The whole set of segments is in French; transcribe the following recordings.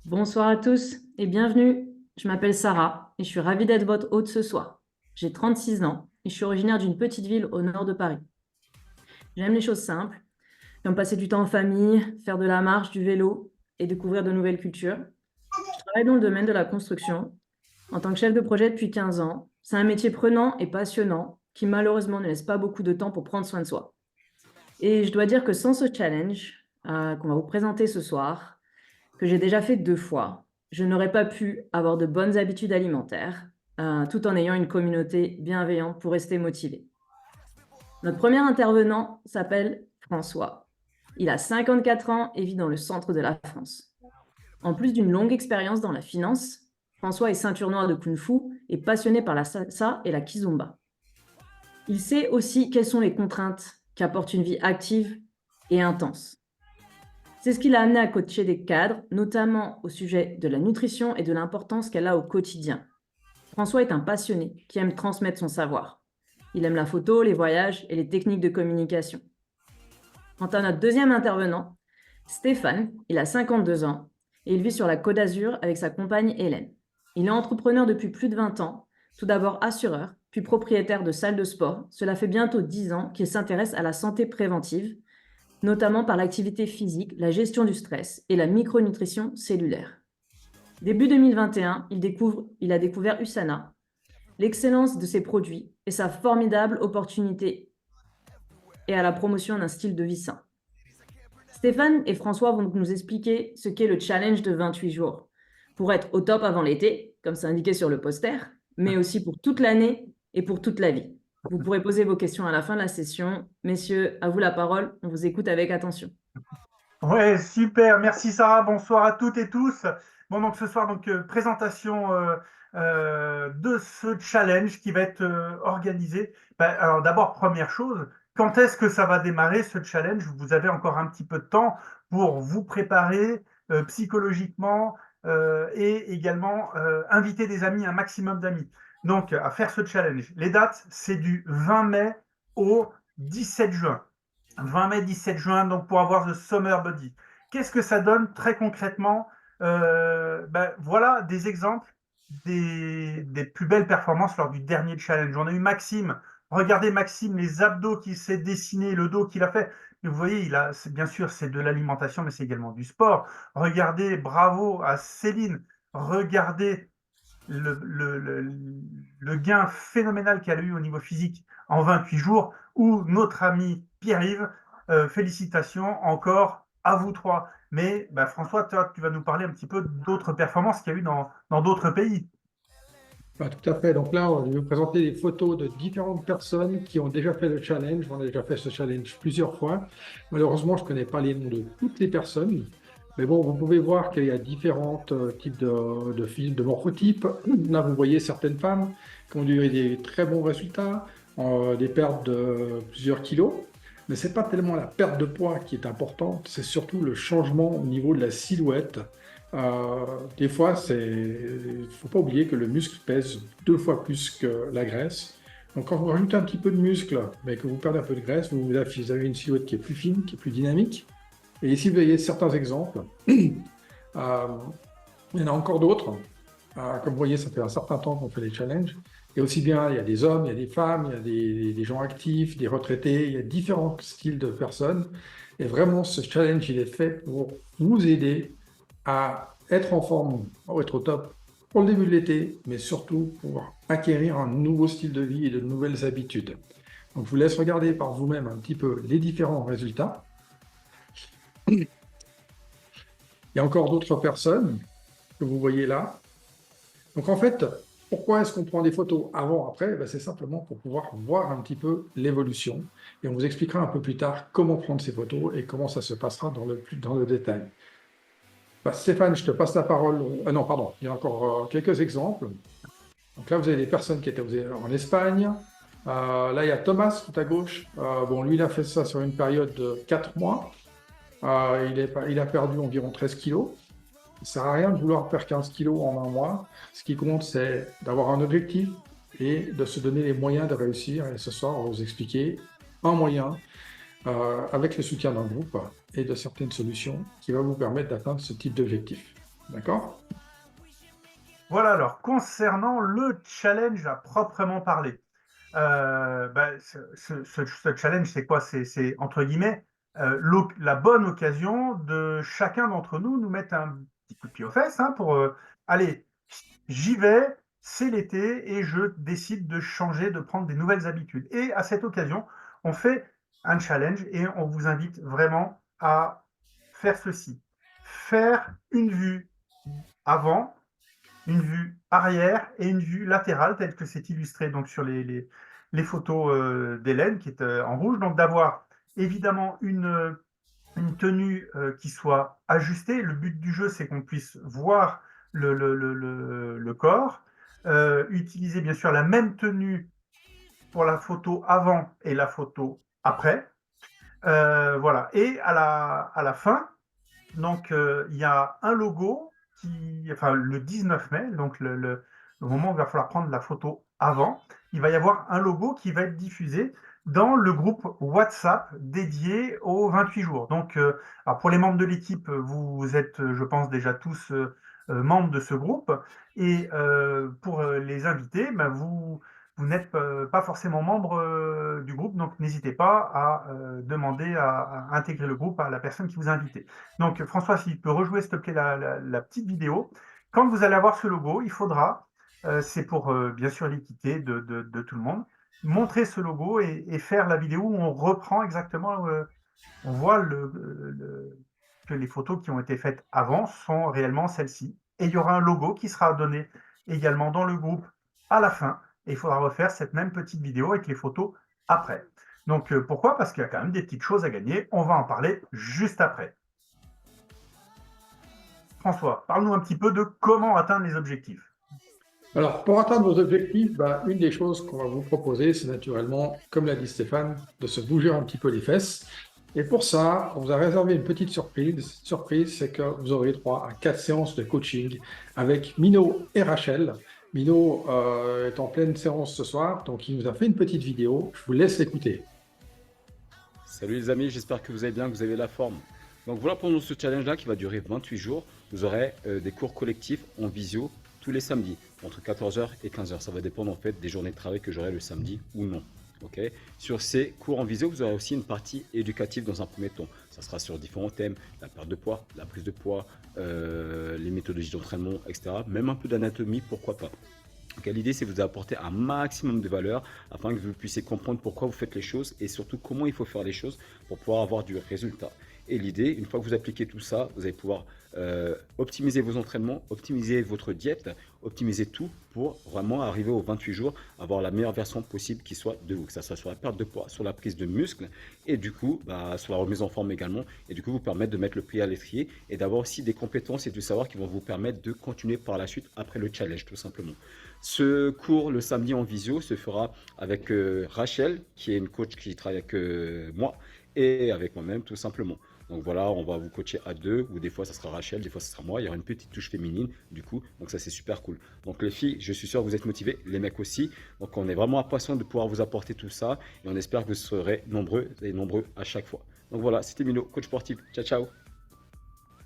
Bonsoir à tous et bienvenue. Je m'appelle Sarah et je suis ravie d'être votre hôte ce soir. J'ai 36 ans et je suis originaire d'une petite ville au nord de Paris. J'aime les choses simples, comme passer du temps en famille, faire de la marche, du vélo et découvrir de nouvelles cultures. Je travaille dans le domaine de la construction en tant que chef de projet depuis 15 ans. C'est un métier prenant et passionnant qui malheureusement ne laisse pas beaucoup de temps pour prendre soin de soi. Et je dois dire que sans ce challenge qu'on va vous présenter ce soir, que j'ai déjà fait 2 fois, je n'aurais pas pu avoir de bonnes habitudes alimentaires, tout en ayant une communauté bienveillante pour rester motivé. Notre premier intervenant s'appelle François. Il a 54 ans et vit dans le centre de la France. En plus d'une longue expérience dans la finance, François est ceinture noire de Kung Fu et passionné par la salsa et la kizomba. Il sait aussi quelles sont les contraintes qu'apporte une vie active et intense. C'est ce qui l'a amené à coacher des cadres, notamment au sujet de la nutrition et de l'importance qu'elle a au quotidien. François est un passionné qui aime transmettre son savoir. Il aime la photo, les voyages et les techniques de communication. Quant à notre deuxième intervenant, Stéphane, il a 52 ans et il vit sur la Côte d'Azur avec sa compagne Hélène. Il est entrepreneur depuis plus de 20 ans, tout d'abord assureur, puis propriétaire de salle de sport. Cela fait bientôt 10 ans qu'il s'intéresse à la santé préventive, notamment par l'activité physique, la gestion du stress et la micronutrition cellulaire. Début 2021, il a découvert USANA, l'excellence de ses produits et sa formidable opportunité et à la promotion d'un style de vie sain. Stéphane et François vont nous expliquer ce qu'est le challenge de 28 jours pour être au top avant l'été, comme c'est indiqué sur le poster, mais aussi pour toute l'année et pour toute la vie. Vous pourrez poser vos questions à la fin de la session. Messieurs, à vous la parole. On vous écoute avec attention. Ouais, super. Merci Sarah. Bonsoir à toutes et tous. Bon, donc ce soir, présentation de ce challenge qui va être organisé. Alors d'abord, première chose, quand est-ce que ça va démarrer ce challenge? Vous avez encore un petit peu de temps pour vous préparer psychologiquement et également inviter des amis, un maximum d'amis. Donc, à faire ce challenge. Les dates, c'est du 20 mai au 17 juin. 20 mai, 17 juin, donc pour avoir The Summer Body. Qu'est-ce que ça donne très concrètement? Voilà des exemples des plus belles performances lors du dernier challenge. On a eu Maxime. Regardez Maxime, les abdos qu'il s'est dessiné, le dos qu'il a fait. Mais vous voyez, bien sûr, c'est de l'alimentation, mais c'est également du sport. Regardez, bravo à Céline. Regardez le gain phénoménal qu'elle a eu au niveau physique en 28 jours, ou notre ami Pierre-Yves, félicitations encore à vous trois. Mais François, toi, tu vas nous parler un petit peu d'autres performances qu'il y a eu dans d'autres pays. Tout à fait. Donc là, je vais vous présenter des photos de différentes personnes qui ont déjà fait le challenge. On a déjà fait ce challenge plusieurs fois. Malheureusement, je ne connais pas les noms de toutes les personnes. Mais bon, vous pouvez voir qu'il y a différents types de films, de morphotypes. Là, vous voyez certaines femmes qui ont eu des très bons résultats, des pertes de plusieurs kilos. Mais ce n'est pas tellement la perte de poids qui est importante, c'est surtout le changement au niveau de la silhouette. Des fois, il ne faut pas oublier que le muscle pèse 2 fois plus que la graisse. Donc quand vous rajoutez un petit peu de muscle, mais que vous perdez un peu de graisse, vous avez une silhouette qui est plus fine, qui est plus dynamique. Et ici, vous voyez certains exemples. Il y en a encore d'autres. Comme vous voyez, ça fait un certain temps qu'on fait les challenges. Et aussi bien, il y a des hommes, il y a des femmes, il y a des gens actifs, des retraités, il y a différents styles de personnes. Et vraiment, ce challenge, il est fait pour vous aider à être en forme, à être au top pour le début de l'été, mais surtout pour acquérir un nouveau style de vie et de nouvelles habitudes. Donc, je vous laisse regarder par vous-même un petit peu les différents résultats. Il y a encore d'autres personnes que vous voyez là. Donc en fait, pourquoi est-ce qu'on prend des photos avant, après? Ben, c'est simplement pour pouvoir voir un petit peu l'évolution. Et on vous expliquera un peu plus tard comment prendre ces photos et comment ça se passera dans le détail. Ben, Stéphane, je te passe la parole. Non, pardon, il y a encore quelques exemples. Donc là, vous avez des personnes qui étaient en Espagne. Là, il y a Thomas tout à gauche. Bon, lui, il a fait ça sur une période de 4 mois. Il a perdu environ 13 kilos. Ça ne sert à rien de vouloir perdre 15 kilos en un mois. Ce qui compte, c'est d'avoir un objectif et de se donner les moyens de réussir. Et ce soir, on va vous expliquer un moyen avec le soutien d'un groupe et de certaines solutions qui va vous permettre d'atteindre ce type d'objectif. D'accord? Voilà, alors concernant le challenge à proprement parler, ce challenge, c'est quoi? C'est entre guillemets la bonne occasion de chacun d'entre nous mettre un petit coup de pied aux fesses pour allez, j'y vais, c'est l'été et je décide de changer, de prendre des nouvelles habitudes. Et à cette occasion, on fait un challenge et on vous invite vraiment à faire ceci. Faire une vue avant, une vue arrière et une vue latérale, telle que c'est illustré donc sur les photos d'Hélène, qui est en rouge. Donc d'avoir évidemment une tenue qui soit ajustée. Le but du jeu, c'est qu'on puisse voir le corps. Utiliser bien sûr la même tenue pour la photo avant et la photo après. Voilà. Et à la fin, donc, il y a un logo enfin, le 19 mai, donc le moment où il va falloir prendre la photo avant, il va y avoir un logo qui va être diffusé dans le groupe WhatsApp dédié aux 28 jours. Donc, alors pour les membres de l'équipe, vous êtes, je pense, déjà tous membres de ce groupe. Et pour les invités, ben, vous n'êtes pas forcément membre du groupe, donc n'hésitez pas à demander à intégrer le groupe à la personne qui vous a invité. Donc, François, s'il peut rejouer, s'il te plaît, la petite vidéo. Quand vous allez avoir ce logo, il faudra, c'est pour bien sûr l'équité de tout le monde, montrer ce logo et faire la vidéo où on reprend exactement, on voit que les photos qui ont été faites avant sont réellement celles-ci. Et il y aura un logo qui sera donné également dans le groupe à la fin. Et il faudra refaire cette même petite vidéo avec les photos après. Donc, pourquoi? Parce qu'il y a quand même des petites choses à gagner. On va en parler juste après. François, parle-nous un petit peu de comment atteindre les objectifs. Alors, pour atteindre vos objectifs, une des choses qu'on va vous proposer, c'est naturellement, comme l'a dit Stéphane, de se bouger un petit peu les fesses. Et pour ça, on vous a réservé une petite surprise. Surprise, c'est que vous aurez droit à 4 séances de coaching avec Mino et Rachel. Mino est en pleine séance ce soir, donc il nous a fait une petite vidéo. Je vous laisse l'écouter. Salut les amis, j'espère que vous allez bien, que vous avez la forme. Donc voilà pour ce challenge-là qui va durer 28 jours. Vous aurez des cours collectifs en visio tous les samedis, entre 14h et 15h. Ça va dépendre en fait des journées de travail que j'aurai le samedi ou non. Okay. Sur ces cours en visio, vous aurez aussi une partie éducative dans un premier temps. Ça sera sur différents thèmes, la perte de poids, la prise de poids, les méthodologies d'entraînement, etc. Même un peu d'anatomie, pourquoi pas. Okay, l'idée, c'est de vous apporter un maximum de valeur afin que vous puissiez comprendre pourquoi vous faites les choses et surtout comment il faut faire les choses pour pouvoir avoir du résultat. Et l'idée, une fois que vous appliquez tout ça, vous allez pouvoir optimiser vos entraînements, optimiser votre diète, optimiser tout pour vraiment arriver aux 28 jours, avoir la meilleure version possible qui soit de vous, que ce soit sur la perte de poids, sur la prise de muscle et du coup, sur la remise en forme également. Et du coup, vous permettre de mettre le pied à l'étrier et d'avoir aussi des compétences et du savoir qui vont vous permettre de continuer par la suite après le challenge, tout simplement. Ce cours, le samedi en visio, se fera avec Rachel, qui est une coach qui travaille avec moi et avec moi-même, tout simplement. Donc voilà, on va vous coacher à deux, ou des fois ça sera Rachel, des fois ça sera moi. Il y aura une petite touche féminine, du coup, donc ça c'est super cool. Donc les filles, je suis sûr que vous êtes motivés, les mecs aussi. Donc on est vraiment impatient de pouvoir vous apporter tout ça et on espère que vous serez nombreux et nombreux à chaque fois. Donc voilà, c'était Mino, coach sportif. Ciao, ciao.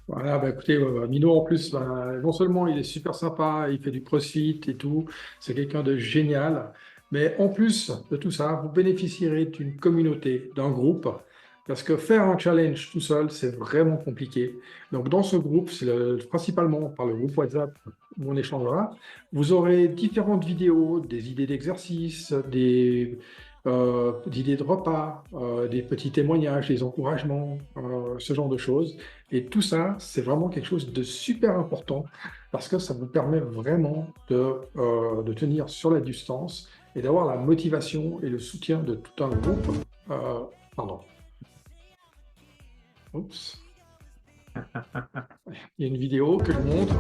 Voilà, écoutez, Mino en plus, non seulement il est super sympa, il fait du crossfit et tout, c'est quelqu'un de génial, mais en plus de tout ça, vous bénéficierez d'une communauté, d'un groupe, parce que faire un challenge tout seul, c'est vraiment compliqué. Donc dans ce groupe, c'est principalement par le groupe WhatsApp où on échangera, vous aurez différentes vidéos, des idées d'exercices, d'idées de repas, des petits témoignages, des encouragements, ce genre de choses. Et tout ça, c'est vraiment quelque chose de super important parce que ça vous permet vraiment de tenir sur la distance et d'avoir la motivation et le soutien de tout un groupe. Pardon. Oups. Il y a une vidéo que je montre.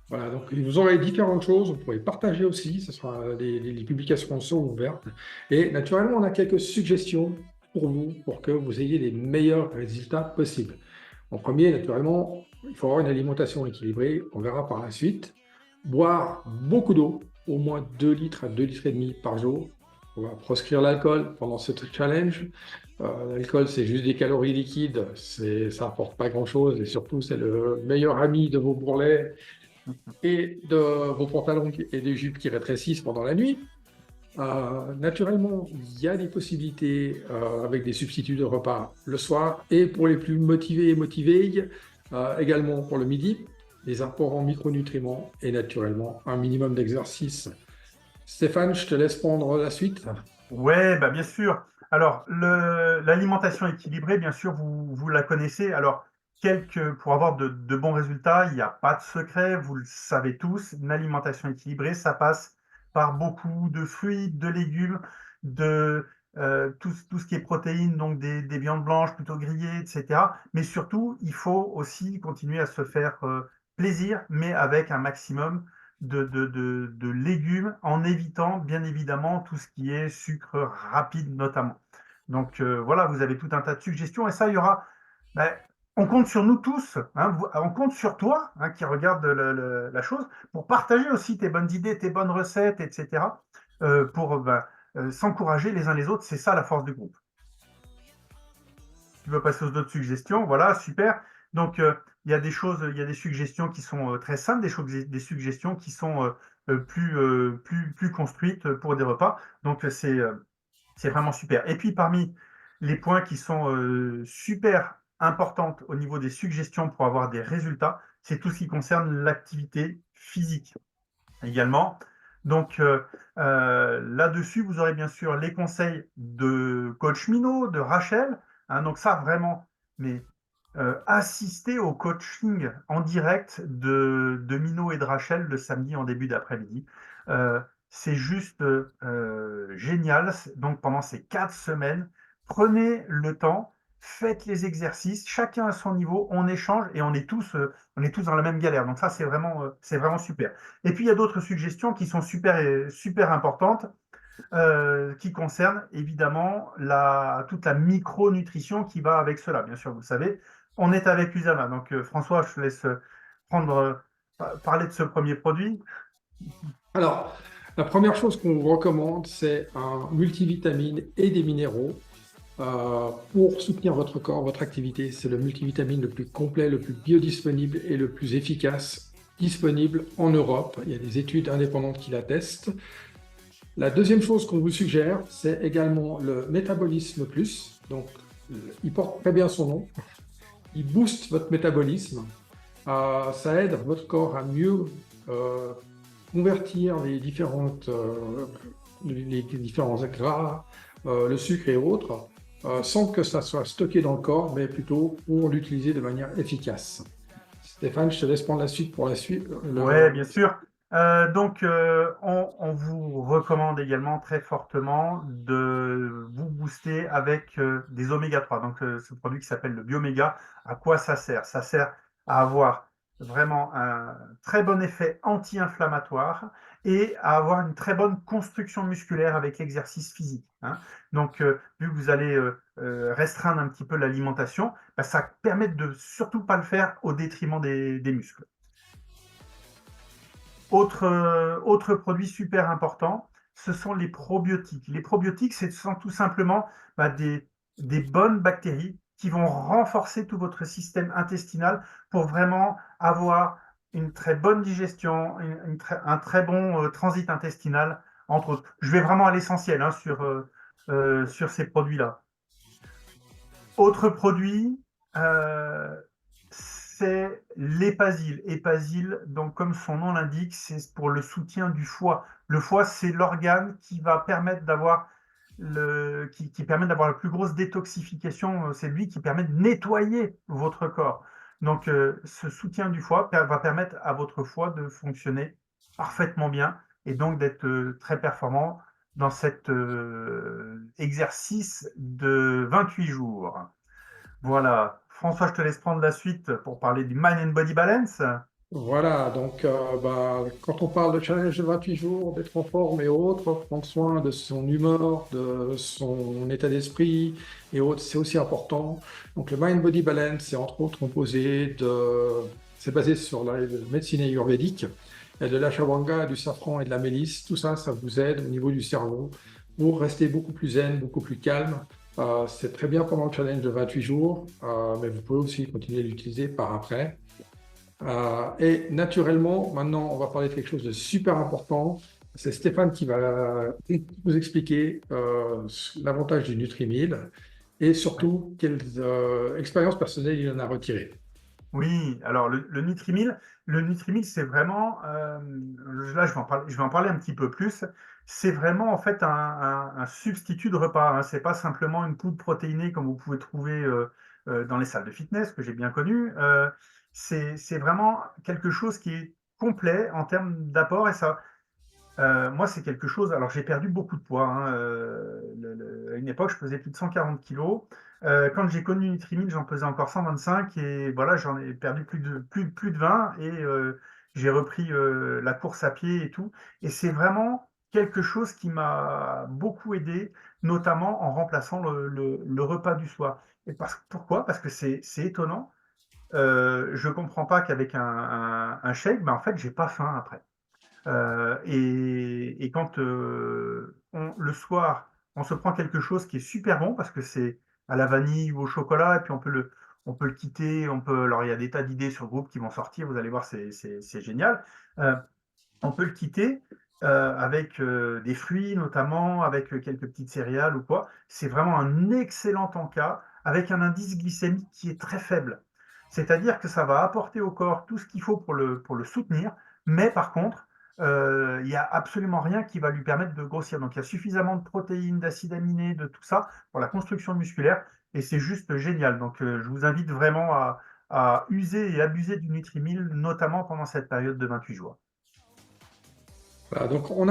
Voilà, donc vous aurez différentes choses, vous pourrez partager aussi, ce sera les publications sont ouvertes. Et naturellement, on a quelques suggestions pour vous, pour que vous ayez les meilleurs résultats possibles. En premier, naturellement, il faut avoir une alimentation équilibrée, on verra par la suite. Boire beaucoup d'eau, au moins 2 litres à 2 litres et demi par jour. On va proscrire l'alcool pendant ce challenge. L'alcool, c'est juste des calories liquides, ça apporte pas grand-chose et surtout, c'est le meilleur ami de vos bourrelets et de vos pantalons et des jupes qui rétrécissent pendant la nuit. Naturellement, il y a des possibilités avec des substituts de repas le soir et pour les plus motivés et motivées, également pour le midi, des apports en micronutriments et naturellement un minimum d'exercice. Stéphane, je te laisse prendre la suite. Ouais, bah bien sûr. Alors, l'alimentation équilibrée, bien sûr, vous la connaissez. Alors, pour avoir de bons résultats, il n'y a pas de secret, vous le savez tous. Une alimentation équilibrée, ça passe par beaucoup de fruits, de légumes, de tout ce qui est protéines, donc des viandes blanches plutôt grillées, etc. Mais surtout, il faut aussi continuer à se faire plaisir, mais avec un maximum de légumes en évitant bien évidemment tout ce qui est sucre rapide notamment. Donc voilà, vous avez tout un tas de suggestions et ça, il y aura. Ben, on compte sur nous tous, hein, on compte sur toi hein, qui regarde la chose pour partager aussi tes bonnes idées, tes bonnes recettes, etc. Pour s'encourager les uns les autres. C'est ça la force du groupe. Tu veux passer aux autres suggestions? Voilà, super. Donc, il y a des choses, il y a des suggestions qui sont très simples, des suggestions qui sont plus construites pour des repas. Donc, c'est vraiment super. Et puis, parmi les points qui sont super importants au niveau des suggestions pour avoir des résultats, c'est tout ce qui concerne l'activité physique également. Donc là-dessus, vous aurez bien sûr les conseils de coach Minot, de Rachel. Hein, donc ça, vraiment, mais assister au coaching en direct de Minot et de Rachel le samedi en début d'après-midi. C'est juste génial. Donc pendant ces 4 semaines, prenez le temps, faites les exercices, chacun à son niveau, on échange et on est tous dans la même galère. Donc ça, c'est vraiment super. Et puis, il y a d'autres suggestions qui sont super importantes, qui concernent évidemment toute la micronutrition qui va avec cela. Bien sûr, vous le savez, on est avec Usama. Donc, François, je te laisse parler de ce premier produit. Alors, la première chose qu'on vous recommande, c'est un multivitamine et des minéraux pour soutenir votre corps, votre activité. C'est le multivitamine le plus complet, le plus biodisponible et le plus efficace disponible en Europe. Il y a des études indépendantes qui l'attestent. La deuxième chose qu'on vous suggère, c'est également le Métabolisme Plus. Donc, il porte très bien son nom. Il booste votre métabolisme. Ça aide votre corps à mieux convertir les différents gras, le sucre et autres, sans que ça soit stocké dans le corps, mais plutôt pour l'utiliser de manière efficace. Stéphane, je te laisse prendre la suite pour la suite. Oui, bien sûr. Donc, on vous recommande également très fortement de vous booster avec des oméga 3. Donc, ce produit qui s'appelle le Bioméga, à quoi ça sert? Ça sert à avoir vraiment un très bon effet anti-inflammatoire et à avoir une très bonne construction musculaire avec l'exercice physique. Hein. Donc, vu que vous allez restreindre un petit peu l'alimentation, ça permet de surtout pas le faire au détriment des muscles. Autre produit super important, ce sont les probiotiques. Les probiotiques, ce sont tout simplement des bonnes bactéries qui vont renforcer tout votre système intestinal pour vraiment avoir une très bonne digestion, un très bon transit intestinal, entre autres. Je vais vraiment à l'essentiel hein, sur ces produits-là. Autre produit, c'est l'Epasil. Epasil, donc comme son nom l'indique, c'est pour le soutien du foie. Le foie, c'est l'organe qui va permettre d'avoir qui permet d'avoir la plus grosse détoxification. C'est lui qui permet de nettoyer votre corps. Donc, ce soutien du foie va permettre à votre foie de fonctionner parfaitement bien et donc d'être très performant dans cet exercice de 28 jours. Voilà. François, je te laisse prendre la suite pour parler du Mind and Body Balance. Voilà, donc quand on parle de challenge de 28 jours, d'être en forme et autres, prendre soin de son humeur, de son état d'esprit et autres, c'est aussi important. Donc le Mind Body Balance, c'est entre autres c'est basé sur la médecine ayurvédique, il y a de l'ashwagandha, du safran et de la mélisse. Tout ça, ça vous aide au niveau du cerveau pour rester beaucoup plus zen, beaucoup plus calme. C'est très bien pendant le challenge de 28 jours, mais vous pouvez aussi continuer à l'utiliser par après. Et naturellement, maintenant, on va parler de quelque chose de super important. C'est Stéphane qui va vous expliquer l'avantage du Nutrimil et surtout quelles expériences personnelles il en a retirées. Oui, alors le Nutrimil, c'est vraiment, là je vais en parler un petit peu plus. C'est vraiment en fait un substitut de repas. Hein. C'est pas simplement une poudre protéinée comme vous pouvez trouver dans les salles de fitness que j'ai bien connues. C'est vraiment quelque chose qui est complet en termes d'apport et ça. Moi, c'est quelque chose. Alors, j'ai perdu beaucoup de poids. Hein, à une époque, je pesais plus de 140 kilos. Quand j'ai connu Nutrimil, j'en pesais encore 125 et voilà, j'en ai perdu plus de 20 et j'ai repris la course à pied et tout. Et c'est vraiment quelque chose qui m'a beaucoup aidé, notamment en remplaçant le repas du soir. Pourquoi? Parce que c'est étonnant. Je comprends pas qu'avec un shake, ben, en fait, j'ai pas faim après. Et quand le soir, on se prend quelque chose qui est super bon parce que c'est à la vanille ou au chocolat, et puis on peut le quitter. Alors, il y a des tas d'idées sur le groupe qui vont sortir, vous allez voir, c'est génial. Euh, on peut le quitter avec des fruits, notamment, avec quelques petites céréales ou quoi. C'est vraiment un excellent encas avec un indice glycémique qui est très faible. C'est-à-dire que ça va apporter au corps tout ce qu'il faut pour le soutenir, mais par contre, il n'y a absolument rien qui va lui permettre de grossir. Donc il y a suffisamment de protéines, d'acides aminés, de tout ça pour la construction musculaire, et c'est juste génial. Donc je vous invite vraiment à user et abuser du Nutrimil, notamment pendant cette période de 28 jours. Voilà, donc on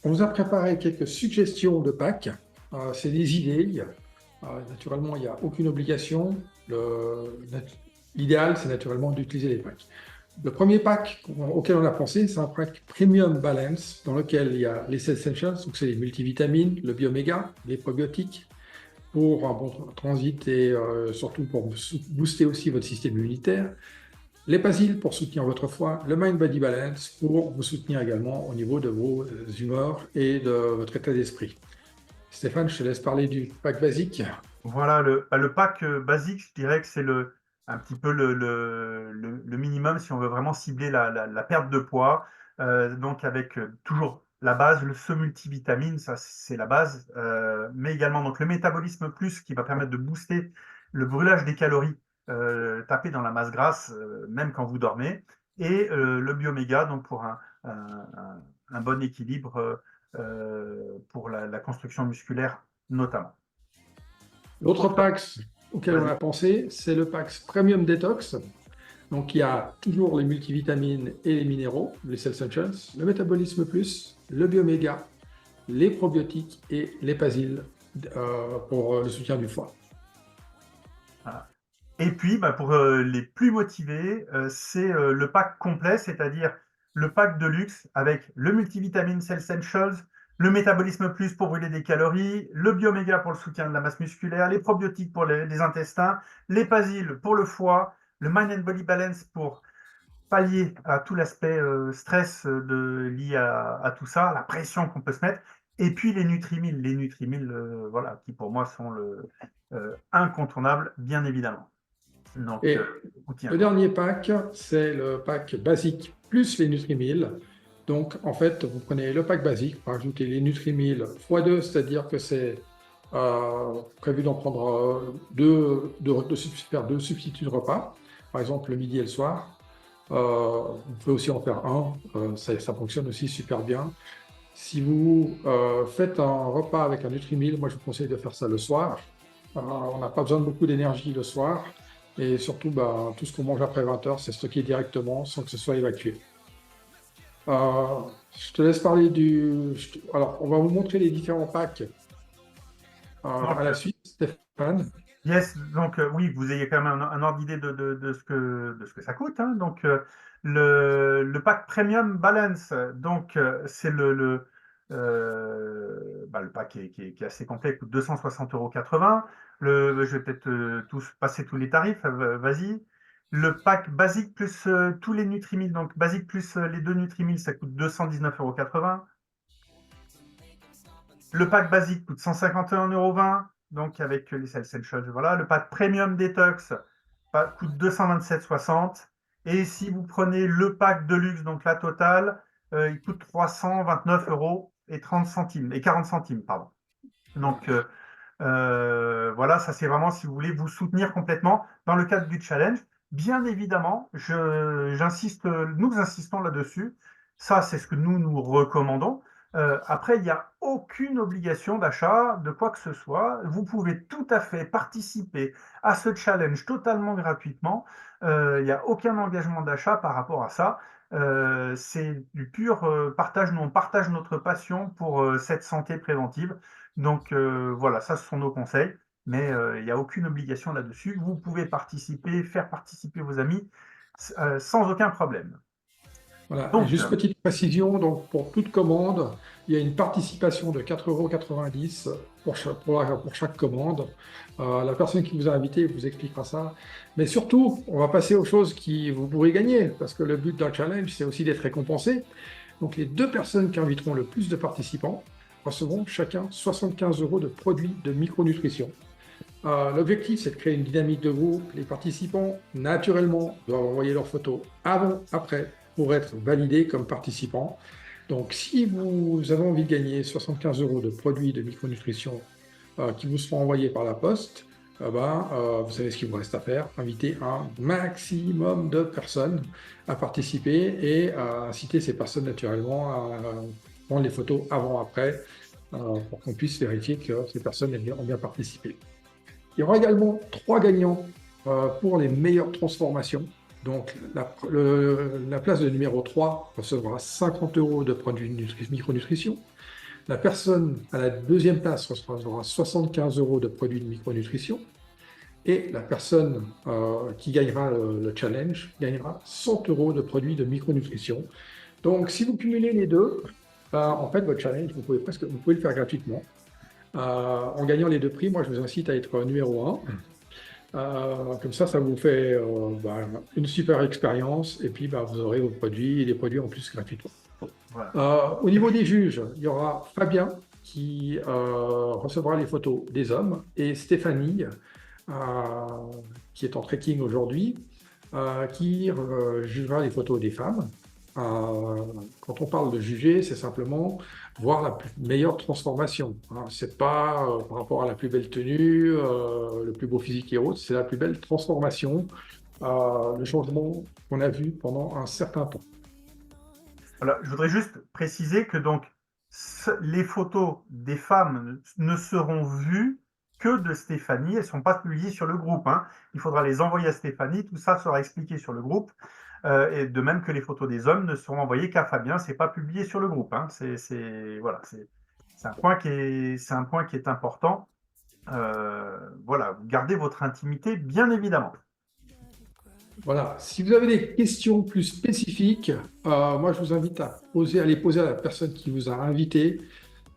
vous a préparé quelques suggestions de packs. C'est des idées. Naturellement, il n'y a aucune obligation. L'idéal, c'est naturellement d'utiliser les packs. Le premier pack auquel on a pensé, c'est un pack Premium Balance, dans lequel il y a les Essentials, donc c'est les multivitamines, le Bioméga, les probiotiques, pour un bon transit et surtout pour booster aussi votre système immunitaire. L'Epasil pour soutenir votre foie, le Mind Body Balance pour vous soutenir également au niveau de vos humeurs et de votre état d'esprit. Stéphane, je te laisse parler du pack basique. Voilà, le pack basique, je dirais que c'est un petit peu le minimum si on veut vraiment cibler la perte de poids. Donc avec toujours la base, ce multivitamine, ça c'est la base, mais également donc le métabolisme plus qui va permettre de booster le brûlage des calories tapées dans la masse grasse, même quand vous dormez, et le bioméga donc pour un bon équilibre pour la construction musculaire notamment. L'autre pack auquel on a pensé, c'est le pack Premium Detox. Donc il y a toujours les multivitamines et les minéraux, les Essentials, le métabolisme plus, le bioméga, les probiotiques et l'Epasil pour le soutien du foie. Voilà. Et puis, pour les plus motivés, c'est le pack complet, c'est-à-dire le pack de luxe avec le multivitamine Essentials, le métabolisme plus pour brûler des calories, le bioméga pour le soutien de la masse musculaire, les probiotiques pour les intestins, l'Epasil pour le foie, le Mind and Body Balance pour pallier à tout l'aspect stress lié à tout ça, la pression qu'on peut se mettre. Et puis les Nutrimilles. Les Nutrimilles, voilà, qui pour moi sont incontournables, bien évidemment. Donc, Et outil le important. dernier pack, c'est le pack basique plus les Nutrimilles. Donc, en fait, vous prenez le pack basique, vous rajoutez les Nutrimilles x2, c'est-à-dire que c'est prévu d'en prendre faire deux substituts de repas, par exemple le midi et le soir. Vous pouvez aussi en faire un, ça fonctionne aussi super bien. Si vous faites un repas avec un Nutrimille, moi je vous conseille de faire ça le soir. On n'a pas besoin de beaucoup d'énergie le soir. Et surtout, tout ce qu'on mange après 20 heures, c'est stocké directement sans que ce soit évacué. Je te laisse parler Alors, on va vous montrer les différents packs à la suite, Stéphane. Yes, donc oui, que vous ayez quand même un ordre d'idée de ce que ça coûte, hein. Donc le pack Premium Balance, donc c'est le pack qui est assez complet, coûte 260,80 €. Je vais peut-être passer tous les tarifs, vas-y. Le pack basique plus tous les Nutrimilles, donc basique plus les deux Nutrimilles, ça coûte 219,80 €. Le pack basique coûte 151,20 €, donc avec les Essentials, voilà. Le pack Premium Detox coûte 227,60 €. Et si vous prenez le pack de luxe, donc la totale, il coûte 329,30 € et 40 centimes, pardon. Donc voilà, ça c'est vraiment si vous voulez vous soutenir complètement dans le cadre du challenge. Bien évidemment, nous insistons là-dessus. Ça, c'est ce que nous recommandons. Après, il n'y a aucune obligation d'achat de quoi que ce soit. Vous pouvez tout à fait participer à ce challenge totalement gratuitement. Il n'y a aucun engagement d'achat par rapport à ça. C'est du pur partage. Nous, on partage notre passion pour cette santé préventive. Donc voilà, ça ce sont nos conseils, mais il n'y a aucune obligation là-dessus. Vous pouvez participer, faire participer vos amis sans aucun problème. Voilà. Et Donc, juste petite précision, donc pour toute commande, il y a une participation de 4,90 € pour chaque commande. La personne qui vous a invité vous expliquera ça. Mais surtout, on va passer aux choses qui vous pourrez gagner, parce que le but d'un challenge, c'est aussi d'être récompensé. Donc les deux personnes qui inviteront le plus de participants recevront chacun 75 € de produits de micronutrition. L'objectif, c'est de créer une dynamique de groupe. Les participants, naturellement, doivent envoyer leurs photos avant, après, pour être validés comme participants. Donc, si vous avez envie de gagner 75 € de produits de micronutrition qui vous seront envoyés par la poste, vous savez ce qu'il vous reste à faire, inviter un maximum de personnes à participer et à inciter ces personnes naturellement à prendre les photos avant-après pour qu'on puisse vérifier que ces personnes ont bien participé. Il y aura également 3 gagnants pour les meilleures transformations. Donc, la place de numéro 3 recevra 50 € de produits de micronutrition. La personne à la deuxième place recevra 75 € de produits de micronutrition. Et la personne qui gagnera le challenge gagnera 100 € de produits de micronutrition. Donc, si vous cumulez les deux, en fait, votre challenge, vous pouvez le faire gratuitement. En gagnant les deux prix, moi, je vous incite à être numéro 1. Comme ça vous fait une super expérience et puis vous aurez vos produits et des produits en plus gratuitement. Voilà. Au niveau des juges, il y aura Fabien qui recevra les photos des hommes et Stéphanie qui est en trekking aujourd'hui qui jugera les photos des femmes. Quand on parle de juger, c'est simplement voir la meilleure transformation. C'est pas par rapport à la plus belle tenue, le plus beau physique et autres, c'est la plus belle transformation, le changement qu'on a vu pendant un certain temps. Voilà, je voudrais juste préciser que donc les photos des femmes ne seront vues que de Stéphanie, elles ne sont pas publiées sur le groupe, hein. Il faudra les envoyer à Stéphanie, tout ça sera expliqué sur le groupe. Et de même que les photos des hommes ne seront envoyées qu'à Fabien, c'est pas publié sur le groupe, hein. Voilà, c'est un point qui est important. Voilà, vous gardez votre intimité, bien évidemment. Voilà, si vous avez des questions plus spécifiques, moi je vous invite à les poser à la personne qui vous a invité.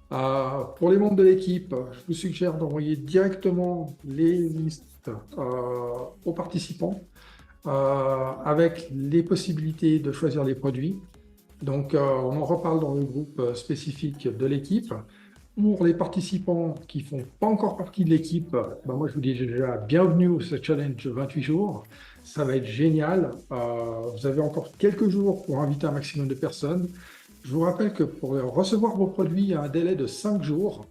Pour les membres de l'équipe, je vous suggère d'envoyer directement les listes aux participants. avec les possibilités de choisir les produits. Donc, on en reparle dans le groupe spécifique de l'équipe. Pour les participants qui ne font pas encore partie de l'équipe, moi je vous dis déjà bienvenue au ce challenge 28 jours. Ça va être génial. Vous avez encore quelques jours pour inviter un maximum de personnes. Je vous rappelle que pour recevoir vos produits, il y a un délai de 5 jours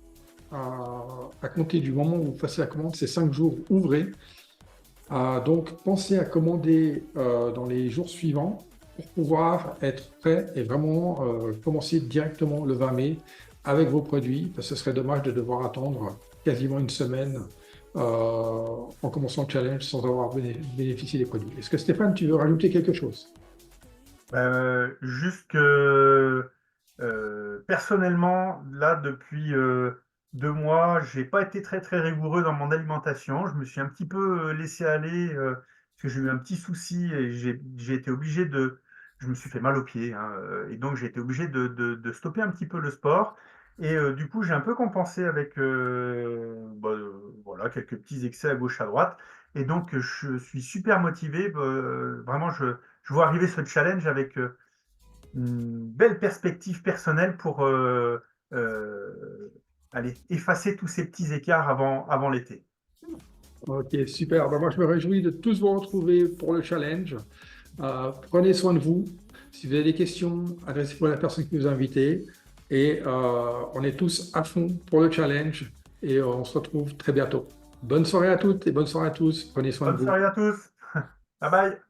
à compter du moment où vous passez la commande. C'est 5 jours ouvrés. Donc, pensez à commander dans les jours suivants pour pouvoir être prêt et vraiment commencer directement le 20 mai avec vos produits. Parce que ce serait dommage de devoir attendre quasiment une semaine en commençant le challenge sans avoir bénéficié des produits. Est-ce que Stéphane, tu veux rajouter quelque chose? Juste que personnellement, là, depuis 2 mois, j'ai pas été très très rigoureux dans mon alimentation. Je me suis un petit peu laissé aller parce que j'ai eu un petit souci et j'ai été obligé de. Je me suis fait mal aux pieds, hein, et donc j'ai été obligé de stopper un petit peu le sport. Et du coup, j'ai un peu compensé avec voilà, quelques petits excès à gauche à droite. Et donc, je suis super motivé. Vraiment, je vois arriver ce challenge avec une belle perspective personnelle pour allez, effacer tous ces petits écarts avant l'été. Ok, super. Moi, je me réjouis de tous vous retrouver pour le challenge. Prenez soin de vous. Si vous avez des questions, adressez-vous à la personne qui vous a invité. Et on est tous à fond pour le challenge. Et on se retrouve très bientôt. Bonne soirée à toutes et bonne soirée à tous. Prenez soin de Bonne vous. soirée à tous. Bye bye.